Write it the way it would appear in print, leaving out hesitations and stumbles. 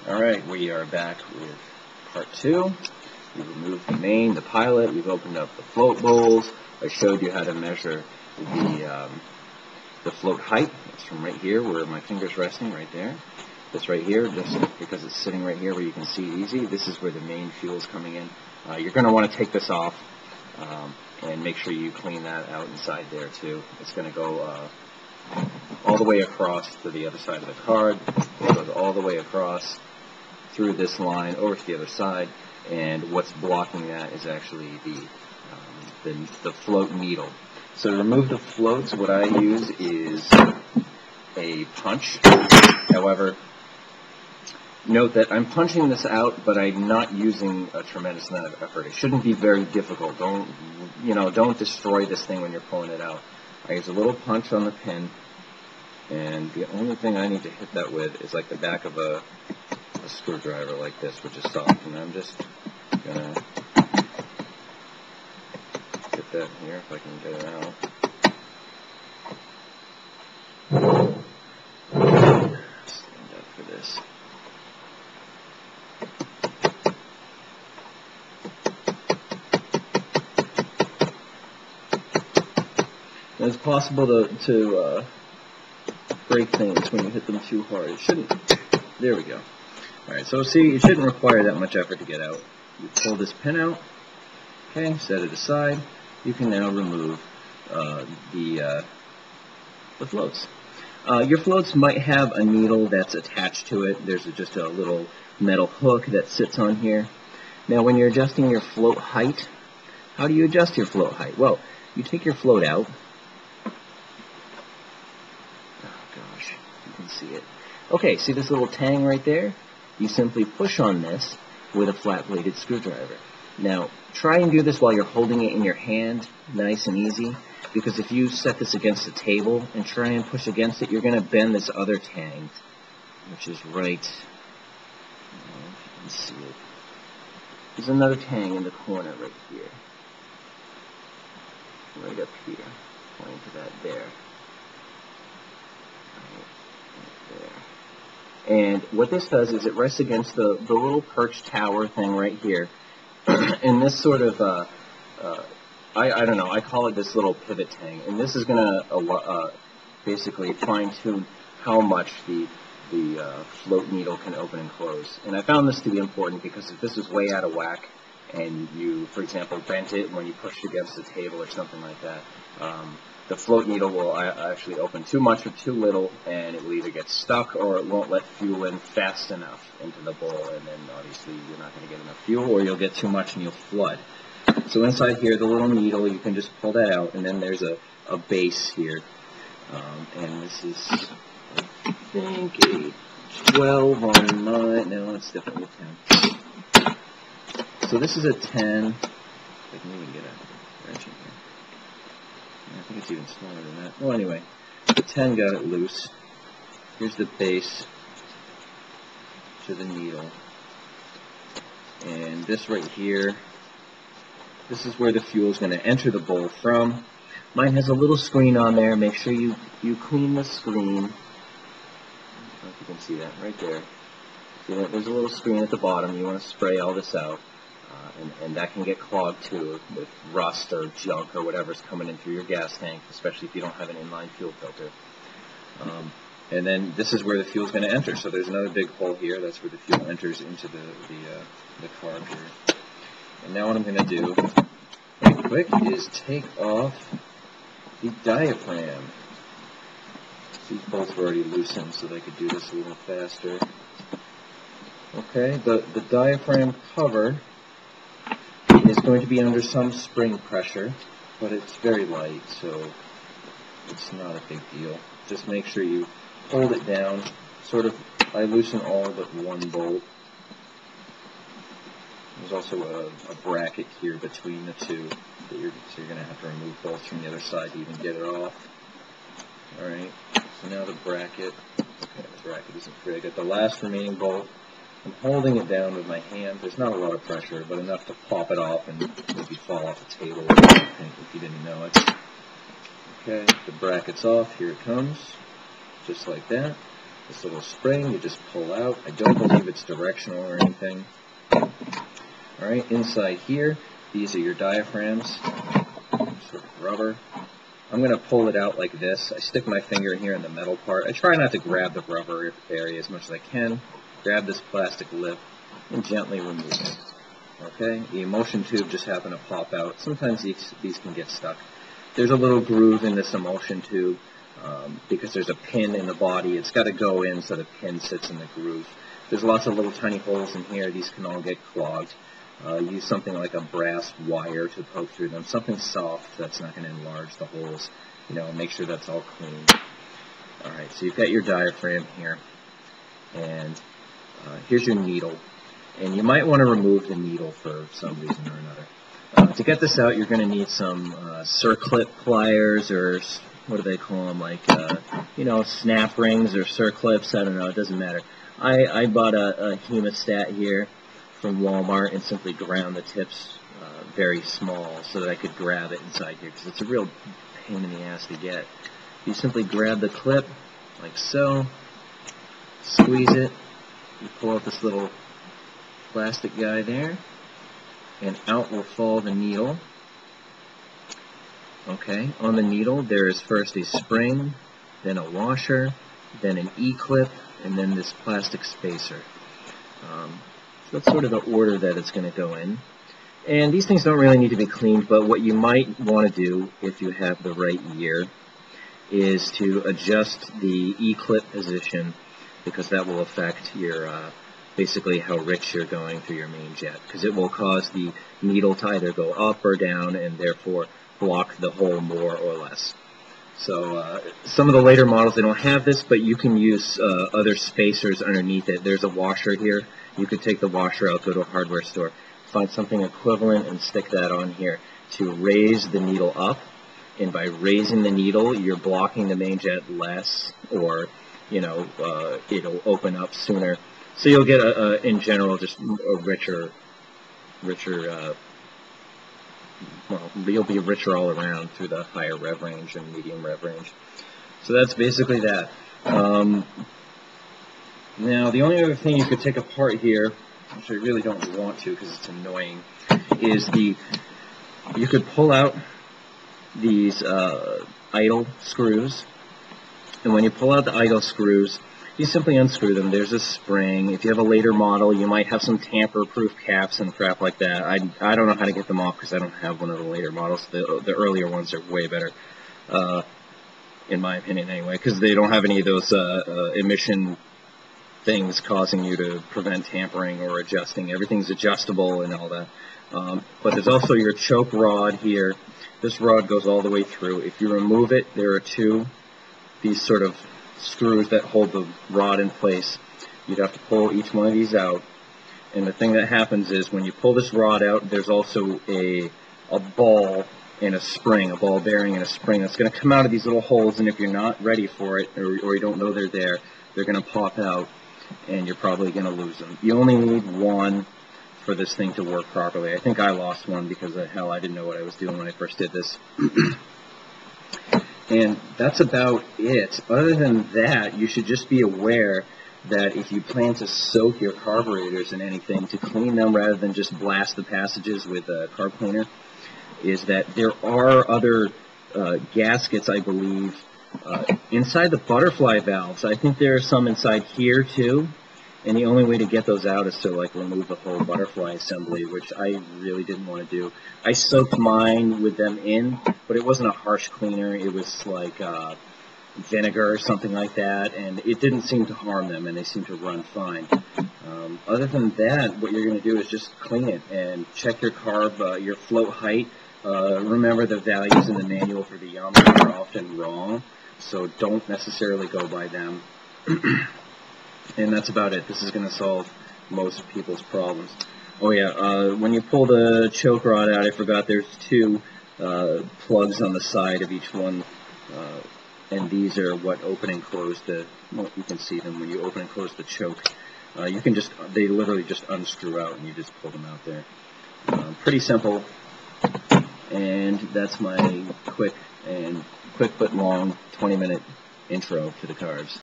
Alright, we are back with part 2. We've removed the main, the pilot, we've opened up the float bowls. I showed you how to measure the float height. It's from right here where my finger's resting, right there. This right here, just because it's sitting right here where you can see it easy, this is where the main fuel is coming in. You're going to want to take this off and make sure you clean that out inside there too. It's going to go all the way across to the other side of the card. It goes all the way across through this line over to the other side, and what's blocking that is actually the float needle. So to remove the floats, what I use is a punch. However, note that I'm punching this out, but I'm not using a tremendous amount of effort. It shouldn't be very difficult. Don't destroy this thing when you're pulling it out. I use a little punch on the pin, and the only thing I need to hit that with is like the back of a screwdriver like this, which is soft. And I'm just gonna get that here if I can get it out. Stand up for this. It's possible to break things when you hit them too hard. It shouldn't. There we go. Alright, so see, it shouldn't require that much effort to get out. You pull this pin out, okay, set it aside. You can now remove the floats. Your floats might have a needle that's attached to it. There's just a little metal hook that sits on here. Now, when you're adjusting your float height, how do you adjust your float height? Well, you take your float out. You can see it. Okay, see this little tang right there? You simply push on this with a flat-bladed screwdriver. Now, try and do this while you're holding it in your hand, nice and easy, because if you set this against the table and try and push against it, you're going to bend this other tang, which is right, you can see it. There's another tang in the corner right here. Right up here, pointing to that there. And what this does is it rests against the little perch tower thing right here. And this sort of, I don't know, I call it this little pivot tang. And this is going to basically fine-tune how much the float needle can open and close. And I found this to be important because if this is way out of whack and you, for example, bent it when you pushed against the table or something like that, the float needle will actually open too much or too little, and it will either get stuck or it won't let fuel in fast enough into the bowl, and then obviously you're not going to get enough fuel, or you'll get too much and you'll flood. So inside here, the little needle, you can just pull that out, and then there's a base here, and this is, I think, a 12 on 9, no, it's definitely a 10. So this is a 10, if I can even get a wrench in here. I think it's even smaller than that. Well, anyway, the 10 got it loose. Here's the base to the needle. And this right here, this is where the fuel is going to enter the bowl from. Mine has a little screen on there. Make sure you clean the screen. I don't know if you can see that right there. See that? There's a little screen at the bottom. You want to spray all this out. And that can get clogged too with rust or junk or whatever's coming in through your gas tank, especially if you don't have an inline fuel filter. And then this is where the fuel is going to enter. So there's another big hole here. That's where the fuel enters into the carb here. And now what I'm going to do, pretty quick, is take off the diaphragm. These bolts were already loosened, so they could do this a little faster. Okay, the diaphragm cover is going to be under some spring pressure, but it's very light, so it's not a big deal. Just make sure you hold it down. Sort of, I loosen all but one bolt. There's also a bracket here between the two, so you're going to have to remove bolts from the other side to even get it off. Alright, so now the bracket, okay, the bracket isn't free. I got the last remaining bolt. I'm holding it down with my hand. There's not a lot of pressure, but enough to pop it off and maybe fall off the table or something if you didn't know it. Okay, the bracket's off. Here it comes, just like that. this little spring, you just pull out. I don't believe it's directional or anything. Alright, inside here, these are your diaphragms, sort of rubber. I'm going to pull it out like this. I stick my finger here in the metal part. I try not to grab the rubber area as much as I can. Grab this plastic lip and gently remove it. Okay, the emulsion tube just happened to pop out. Sometimes these can get stuck. There's a little groove in this emulsion tube because there's a pin in the body. It's got to go in so the pin sits in the groove. There's lots of little tiny holes in here. These can all get clogged. Use something like a brass wire to poke through them. Something soft that's not going to enlarge the holes. You know, make sure that's all clean. Alright, so you've got your diaphragm here. And here's your needle. And you might want to remove the needle for some reason or another. To get this out, you're going to need some circlip pliers, or what do they call them, like, you know, snap rings or circlips. I don't know, it doesn't matter. I bought a hemostat here from Walmart and simply ground the tips very small so that I could grab it inside here, because it's a real pain in the ass to get. You simply grab the clip, like so, squeeze it, you pull out this little plastic guy there, and out will fall the needle. Okay, on the needle there is first a spring, then a washer, then an E-clip, and then this plastic spacer. So that's sort of the order that it's going to go in. And these things don't really need to be cleaned, but what you might want to do, if you have the right year, is to adjust the E-clip position, because that will affect your basically how rich you're going through your main jet, because it will cause the needle to either go up or down and therefore block the hole more or less. So some of the later models, they don't have this, but you can use other spacers underneath it. There's a washer here. You could take the washer out, go to a hardware store, find something equivalent and stick that on here to raise the needle up. And by raising the needle, you're blocking the main jet less, or, you know, it'll open up sooner. So you'll get, in general, just a richer, well, you'll be richer all around through the higher rev range and medium rev range. So that's basically that. Now, the only other thing you could take apart here, which I really don't want to because it's annoying, is you could pull out these idle screws. And when you pull out the idle screws, you simply unscrew them. There's a spring. If you have a later model, you might have some tamper-proof caps and crap like that. I don't know how to get them off because I don't have one of the later models. The earlier ones are way better, in my opinion anyway, because they don't have any of those emission things causing you to prevent tampering or adjusting. Everything's adjustable and all that. But there's also your choke rod here. This rod goes all the way through. If you remove it, there are these sort of screws that hold the rod in place. You'd have to pull each one of these out, and the thing that happens is when you pull this rod out, there's also a ball and a spring, a ball bearing and a spring that's going to come out of these little holes, and if you're not ready for it, or you don't know they're there, they're going to pop out and you're probably going to lose them. You only need one for this thing to work properly. I think I lost one because of hell, I didn't know what I was doing when I first did this. And that's about it. Other than that, you should just be aware that if you plan to soak your carburetors in anything, to clean them rather than just blast the passages with a carb cleaner, is that there are other gaskets, I believe, inside the butterfly valves. I think there are some inside here too. And the only way to get those out is to, like, remove the whole butterfly assembly, which I really didn't want to do. I soaked mine with them in, but it wasn't a harsh cleaner. It was like vinegar or something like that, and it didn't seem to harm them, and they seemed to run fine. Other than that, what you're going to do is just clean it and check your carb, your float height. Remember, the values in the manual for the Yamaha are often wrong, so don't necessarily go by them. And that's about it. This is going to solve most people's problems. Oh yeah, when you pull the choke rod out, I forgot there's two plugs on the side of each one, and these are what open and close the, well, you can see them when you open and close the choke. They literally just unscrew out and you just pull them out there. Pretty simple, and that's my quick but long 20-minute intro to the carbs.